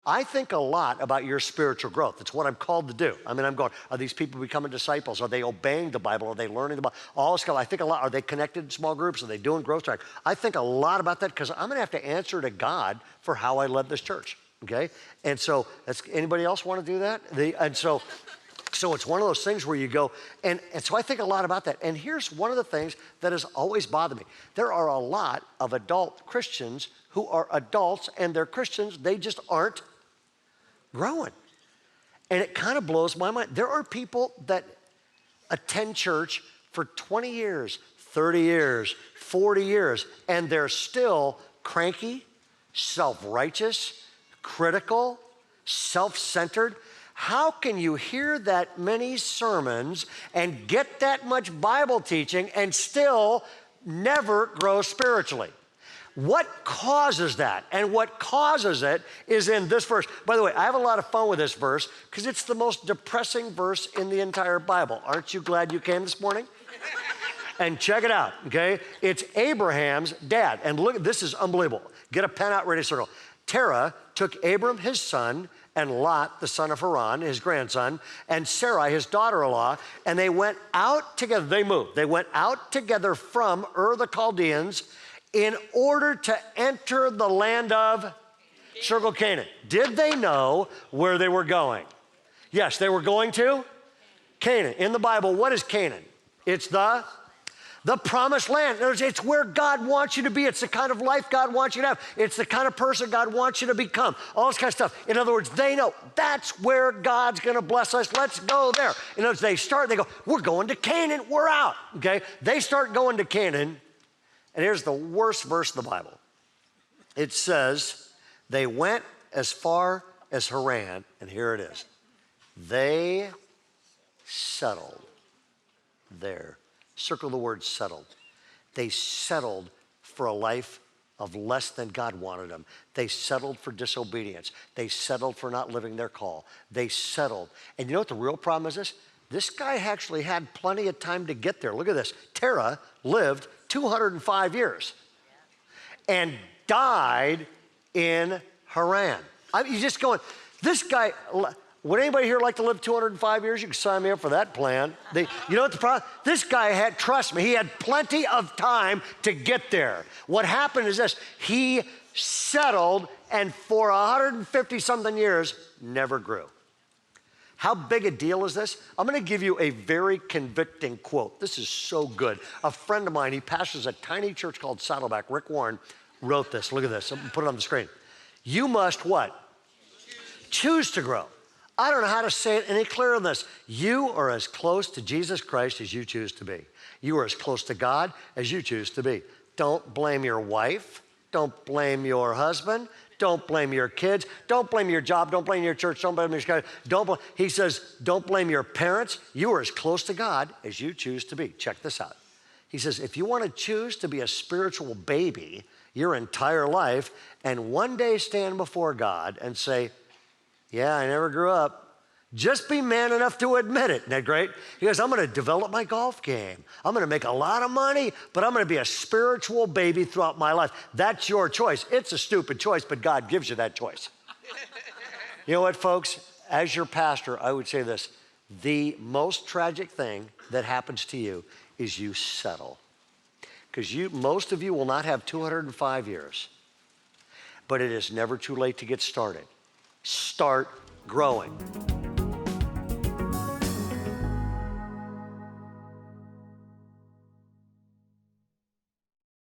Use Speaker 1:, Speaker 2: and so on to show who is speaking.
Speaker 1: I think a lot about your spiritual growth. It's what I'm called to do. I mean, I'm going, are these people becoming disciples? Are they obeying the Bible? Are they learning the Bible? All this stuff. I think a lot. Are they connected in small groups? Are they doing growth track? I think a lot about that because I'm going to have to answer to God for how I led this church, okay? And so, anybody else want to do that? So it's one of those things where you go, and so I think a lot about that. And here's one of the things that has always bothered me. There are a lot of adult Christians who are adults and they're Christians, they just aren't growing. And it kind of blows my mind. There are people that attend church for 20 years, 30 years, 40 years, and they're still cranky, self-righteous, critical, self-centered. How can you hear that many sermons and get that much Bible teaching and still never grow spiritually? What causes that? And what causes it is in this verse. By the way, I have a lot of fun with this verse because it's the most depressing verse in the entire Bible. Aren't you glad you came this morning? And check it out, okay? It's Abraham's dad. And look, this is unbelievable. Get a pen out, ready to circle. Terah took Abram, his son, and Lot, the son of Haran, his grandson, and Sarai, his daughter-in-law, and they went out together. They moved. They went out together from Ur the Chaldeans in order to enter the land of circle Canaan. Did they know where they were going? Yes, they were going to Canaan. In the Bible, what is Canaan? It's the promised land. In other words, it's where God wants you to be. It's the kind of life God wants you to have. It's the kind of person God wants you to become. All this kind of stuff. In other words, they know that's where God's going to bless us. Let's go there. In other words, they go, we're going to Canaan. We're out. Okay? They start going to Canaan. And here's the worst verse of the Bible. It says, they went as far as Haran, and here it is. They settled there. Circle the word settled. They settled for a life of less than God wanted them. They settled for disobedience. They settled for not living their call. They settled. And you know what the real problem is this? This guy actually had plenty of time to get there. Look at this. Terah lived 205 years and died in Haran. You're just going, this guy, would anybody here like to live 205 years? You can sign me up for that plan. You know what the problem? This guy had, trust me, he had plenty of time to get there. What happened is this, he settled and for 150 something years, never grew. How big a deal is this? I'm going to give you a very convicting quote. This is so good. A friend of mine, he pastors a tiny church called Saddleback. Rick Warren wrote this. Look at this. I'm going to put it on the screen. You must what? Choose to grow. I don't know how to say it any clearer than this. You are as close to Jesus Christ as you choose to be. You are as close to God as you choose to be. Don't blame your wife. Don't blame your husband. Don't blame your kids. Don't blame your job. Don't blame your church. Don't blame your he says, don't blame your parents. You are as close to God as you choose to be. Check this out. He says, if you want to choose to be a spiritual baby your entire life and one day stand before God and say, yeah, I never grew up. Just be man enough to admit it. Isn't that great? He goes, I'm going to develop my golf game. I'm going to make a lot of money, but I'm going to be a spiritual baby throughout my life. That's your choice. It's a stupid choice, but God gives you that choice. You know what, folks? As your pastor, I would say this. The most tragic thing that happens to you is you settle. Because most of you will not have 205 years. But it is never too late to get started. Start growing.